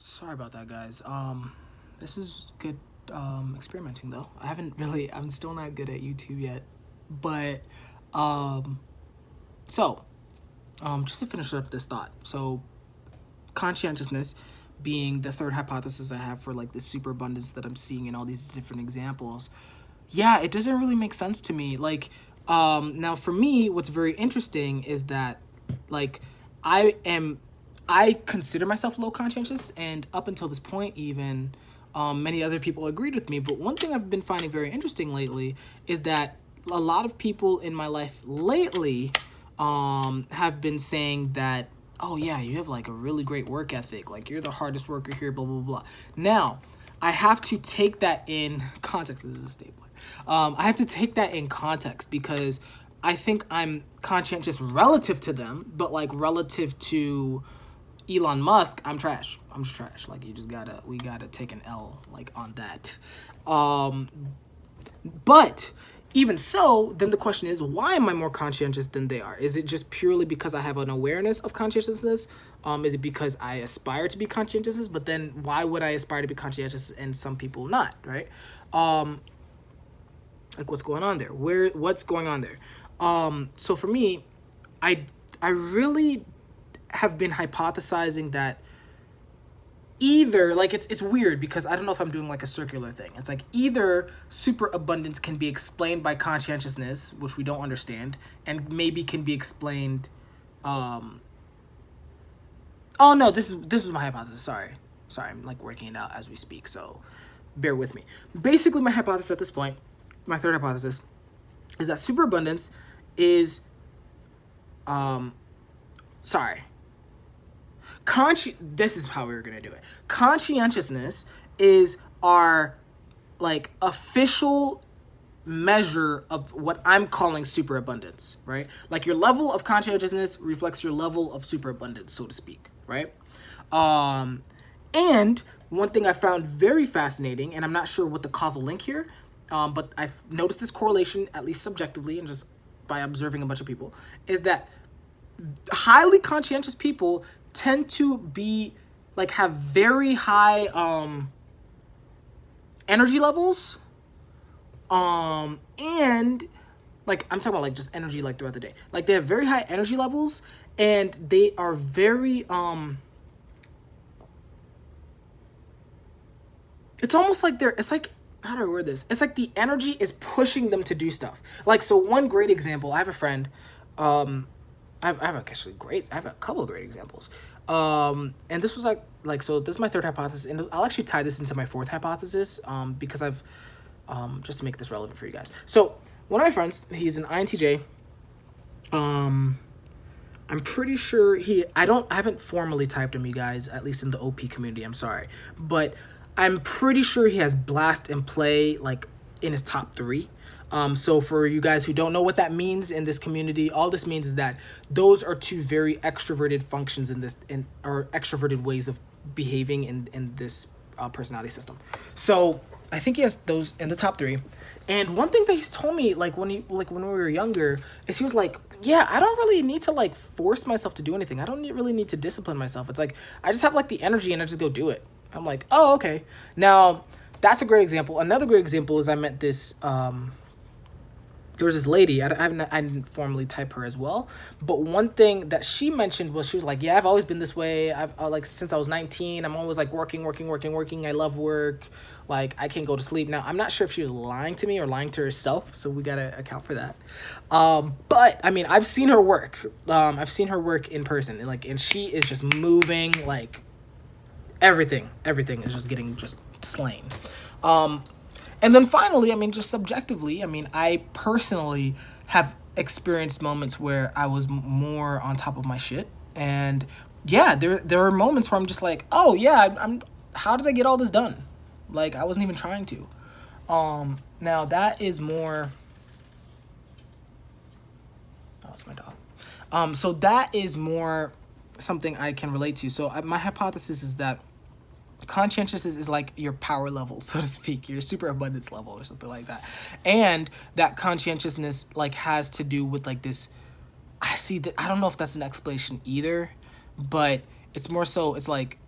Sorry about that, guys. This is good experimenting though. I'm still not good at YouTube yet. But um so, just to finish up this thought. So, conscientiousness being the third hypothesis I have for like the superabundance that I'm seeing in all these different examples. Yeah, it doesn't really make sense to me. Like, now for me, what's very interesting is that, like, I am, I consider myself low conscientious, and up until this point, even, many other people agreed with me. But one thing I've been finding very interesting lately is that a lot of people in my life lately, have been saying that, oh yeah, you have like a really great work ethic, like you're the hardest worker here, blah blah blah. Now, I have to take that in context. This is a stapler. I have to take that in context because I think I'm conscientious relative to them, but like relative to Elon Musk, I'm trash. I'm just trash. Like we gotta take an L like on that. Um, but even so, then the question is, why am I more conscientious than they are? Is it just purely because I have an awareness of conscientiousness? Is it because I aspire to be conscientious? But then why would I aspire to be conscientious and some people not, right? Like what's going on there? What's going on there? So for me, I really have been hypothesizing that either, like, it's weird because I don't know if I'm doing like a circular thing. It's like either superabundance can be explained by conscientiousness, which we don't understand, and maybe can be explained. Oh no, this is my hypothesis. Sorry, I'm like working it out as we speak, so bear with me. Basically, my hypothesis at this point, my third hypothesis, is that superabundance is, sorry, this is how we were gonna do it. Conscientiousness is our like official measure of what I'm calling superabundance, right? Like your level of conscientiousness reflects your level of superabundance, so to speak, right? And one thing I found very fascinating, and I'm not sure what the causal link here, but I've noticed this correlation, at least subjectively, and just by observing a bunch of people, is that highly conscientious people tend to be like have very high energy levels, and like I'm talking about like just energy like throughout the day. Like they have very high energy levels, and they are very it's almost like it's like, how do I word this? It's like the energy is pushing them to do stuff. Like, so one great example, I have a friend, I have a couple of great examples. And this was so this is my third hypothesis, and I'll actually tie this into my fourth hypothesis, because I've, just to make this relevant for you guys. So one of my friends, he's an INTJ. I'm pretty sure I haven't formally typed him, you guys, at least in the OP community, I'm sorry. But I'm pretty sure he has blast and play like in his top 3. So for you guys who don't know what that means in this community, all this means is that those are 2 very extroverted functions or extroverted ways of behaving in this personality system. So I think he has those in the top 3. And one thing that he's told me, like when we were younger, is he was like, yeah, I don't really need to like force myself to do anything. I don't really need to discipline myself. It's like I just have like the energy and I just go do it. I'm like, oh, okay. Now that's a great example. Another great example is I met this. There was this lady. I didn't formally type her as well, but one thing that she mentioned was she was like, yeah, I've always been this way. I've like since I was 19. I'm always like working. I love work. Like I can't go to sleep. Now I'm not sure if she was lying to me or lying to herself, so we gotta account for that. But I mean, I've seen her work. I've seen her work in person, and she is just moving like everything is just getting just slain. And then finally, I mean, just subjectively, I mean, I personally have experienced moments where I was more on top of my shit. And yeah, there are moments where I'm just like, oh yeah, how did I get all this done? Like I wasn't even trying to. Now that is more, oh, it's my dog. So that is more something I can relate to. So my hypothesis is that conscientiousness is like your power level, so to speak, your superabundance level or something like that. And that conscientiousness like has to do with like this, I don't know if that's an explanation either, but it's more so, it's like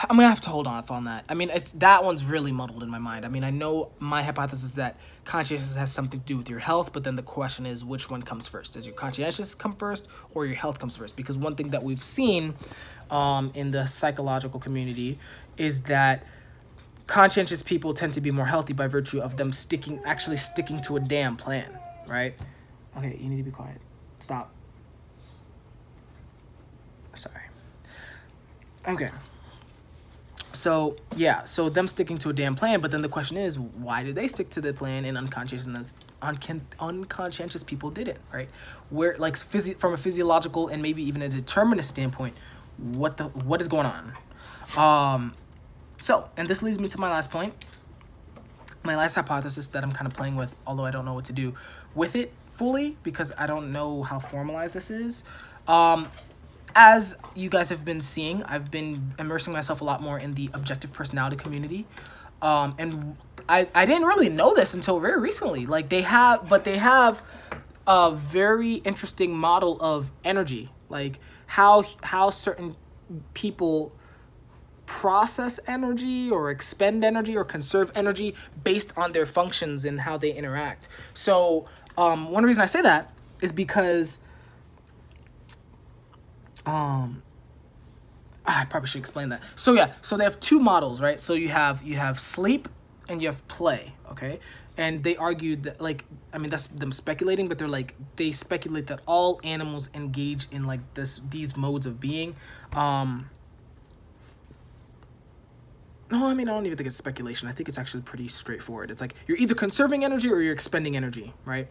I'm gonna have to hold off on that. I mean, it's that one's really muddled in my mind. I mean, I know my hypothesis that conscientiousness has something to do with your health, but then the question is which one comes first? Does your conscientiousness come first or your health comes first? Because one thing that we've seen in the psychological community is that conscientious people tend to be more healthy by virtue of them actually sticking to a damn plan, right? Okay, you need to be quiet. Stop. Sorry. Okay. So yeah, so them sticking to a damn plan, but then the question is, why did they stick to the plan and unconscientious people didn't, right? Where like from a physiological and maybe even a determinist standpoint, what is going on? So, and this leads me to my last point, my last hypothesis that I'm kind of playing with, although I don't know what to do with it fully because I don't know how formalized this is. As you guys have been seeing, I've been immersing myself a lot more in the objective personality community. And I didn't really know this until very recently. Like they have a very interesting model of energy, like how certain people process energy or expend energy or conserve energy based on their functions and how they interact. So one reason I say that is because I probably should explain that. So yeah, so they have two models, right? So you have sleep and you have play, okay? And they argued that, like, I mean, that's them speculating, but they speculate that all animals engage in like these modes of being. No, I mean, I don't even think it's speculation. I think it's actually pretty straightforward. It's like you're either conserving energy or you're expending energy, right?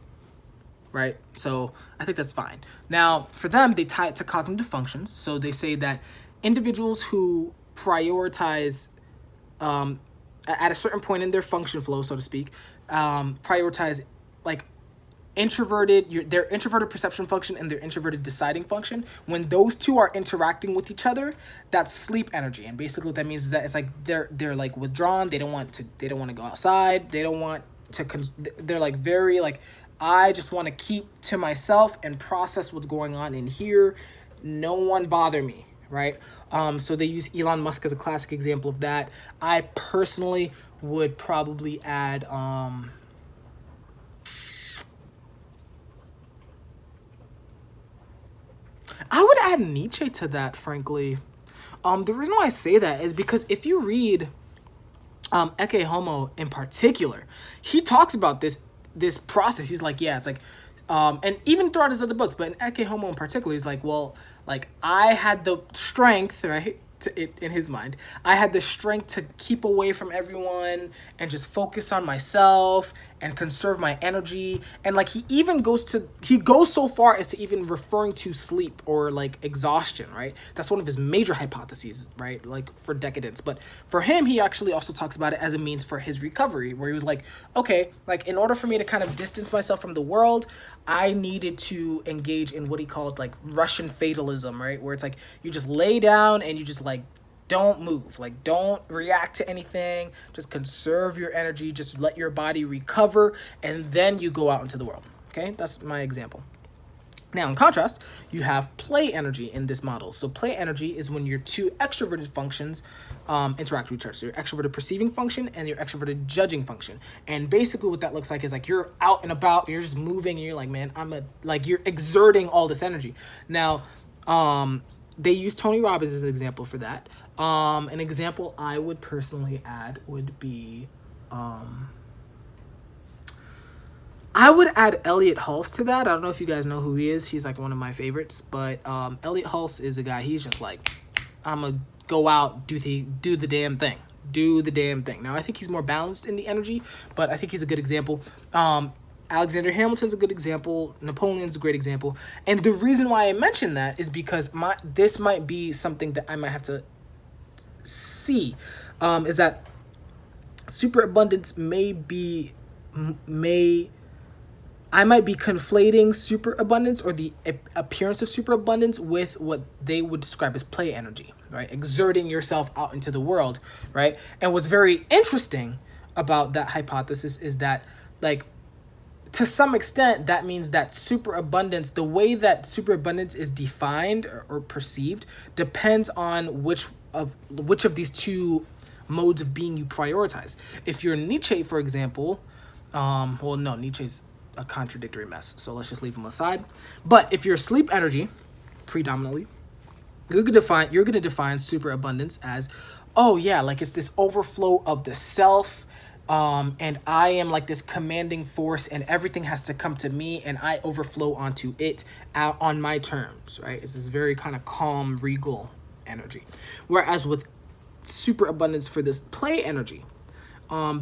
Right? So I think that's fine. Now, for them, they tie it to cognitive functions. So they say that individuals who prioritize, at a certain point in their function flow, so to speak, prioritize like their introverted perception function and their introverted deciding function. When those two are interacting with each other, that's sleep energy. And basically what that means is that it's like they're like withdrawn. They don't want to go outside. They don't want to, they're like very like, I just want to keep to myself and process what's going on in here. No one bother me, right? So they use Elon Musk as a classic example of that. I personally would probably add I would add Nietzsche to that, frankly. The reason why I say that is because if you read Ecce Homo in particular, he talks about this process. He's like, yeah, it's like, and even throughout his other books, but in Ecce Homo in particular, he's like, well, like I had the strength, right? In his mind, I had the strength to keep away from everyone and just focus on myself and conserve my energy. And like he goes so far as to even referring to sleep or like exhaustion, right? That's one of his major hypotheses, right? Like for decadence. But for him, he actually also talks about it as a means for his recovery, where he was like, okay, like in order for me to kind of distance myself from the world, I needed to engage in what he called like Russian fatalism, right? Where it's like you just lay down and you just like don't move, like don't react to anything, just conserve your energy, just let your body recover, and then you go out into the world. Okay, that's my example. Now, in contrast, you have play energy in this model. So play energy is when your two extroverted functions interact with each other. So your extroverted perceiving function and your extroverted judging function. And basically what that looks like is like you're out and about, you're just moving, and you're like, man, you're exerting all this energy. Now, they use Tony Robbins as an example for that. An example I would personally add would be, I would add Elliot Hulse to that. I don't know if you guys know who he is. He's like one of my favorites, but Elliot Hulse is a guy. He's just like, I'm gonna go out, do the damn thing. Do the damn thing. Now, I think he's more balanced in the energy, but I think he's a good example. Alexander Hamilton's a good example. Napoleon's a great example. And the reason why I mention that is because this might be something that I might have to see, is that superabundance I might be conflating superabundance or the appearance of superabundance with what they would describe as play energy, right? Exerting yourself out into the world, right? And what's very interesting about that hypothesis is that, like, to some extent, that means that superabundance, the way that superabundance is defined or perceived, depends on which of which of these two modes of being you prioritize. If you're Nietzsche, for example, well, no, Nietzsche's a contradictory mess, so let's just leave him aside. But if you're sleep energy, predominantly, you're gonna define superabundance as, oh yeah, like it's this overflow of the self, and I am like this commanding force, and everything has to come to me, and I overflow onto it out on my terms, right? It's this very kind of calm, regal energy. Whereas with superabundance for this play energy,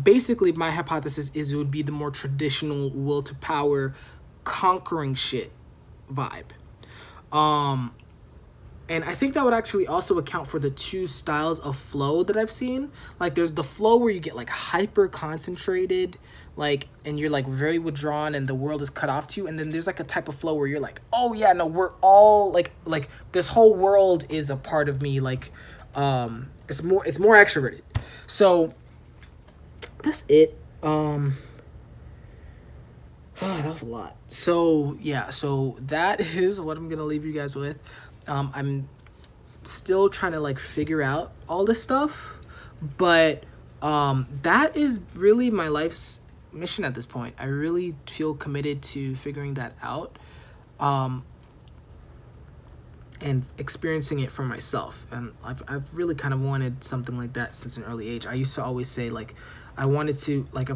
basically my hypothesis is it would be the more traditional will to power, conquering shit vibe. And I think that would actually also account for the two styles of flow that I've seen. Like there's the flow where you get like hyper concentrated, like, and you're like very withdrawn and the world is cut off to you. And then there's like a type of flow where you're like, oh yeah, no, we're all like this whole world is a part of me. Like, it's more extroverted. So that's it. That was a lot. So yeah, so that is what I'm gonna leave you guys with. I'm still trying to like figure out all this stuff, but that is really my life's mission at this point. I really feel committed to figuring that out, and experiencing it for myself. And I've really kind of wanted something like that since an early age. I used to always say like I wanted to like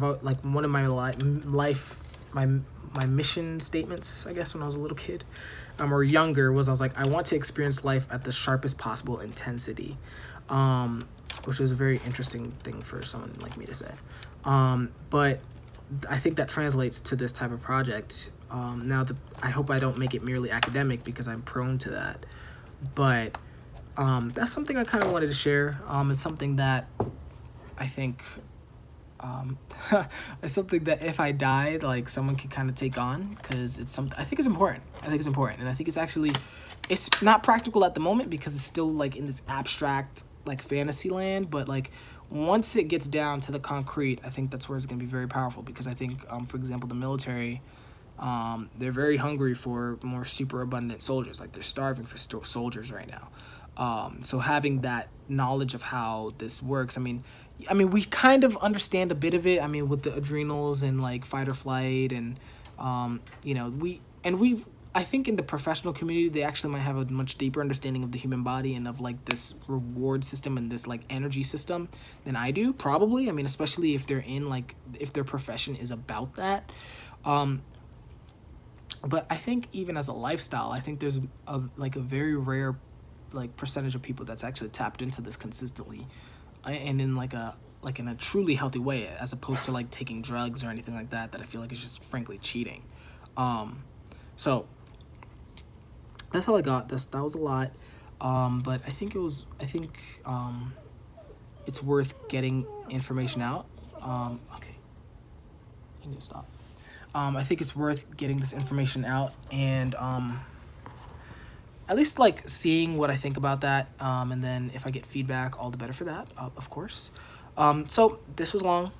one of my my mission statements, I guess, when I was a little kid, or younger, was I was like, I want to experience life at the sharpest possible intensity, which is a very interesting thing for someone like me to say. But I think that translates to this type of project. I hope I don't make it merely academic because I'm prone to that. But that's something I kind of wanted to share. It's something that I think it's something that if I died, like someone could kind of take on, because it's something I think it's important. And I think it's not practical at the moment because it's still like in this abstract like fantasy land. But like once it gets down to the concrete, I think that's where it's gonna be very powerful. Because I think, for example, the military, they're very hungry for more superabundant soldiers. Like they're starving for soldiers right now. So having that knowledge of how this works, I mean, we kind of understand a bit of it. I mean, with the adrenals and like fight or flight, and I think in the professional community, they actually might have a much deeper understanding of the human body and of like this reward system and this like energy system than I do, probably. I mean, especially if if their profession is about that. But I think even as a lifestyle, I think there's a very rare like percentage of people that's actually tapped into this consistently, and in in a truly healthy way, as opposed to like taking drugs or anything like that I feel like is just frankly cheating. So that's all I got. That was a lot. But I think it's worth getting information out. Okay, you need to stop. I think it's worth getting this information out, and at least like seeing what I think about that, and then if I get feedback, all the better for that, of course. So this was long.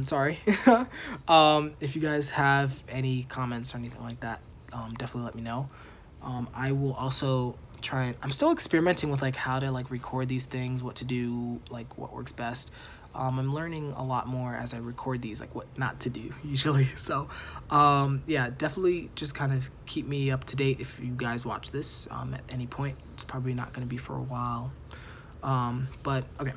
Sorry. If you guys have any comments or anything like that, definitely let me know. I will also I'm still experimenting with like how to like record these things, what to do, like what works best. I'm learning a lot more as I record these, like what not to do usually. So yeah, definitely just kind of keep me up to date if you guys watch this at any point. It's probably not going to be for a while, but okay.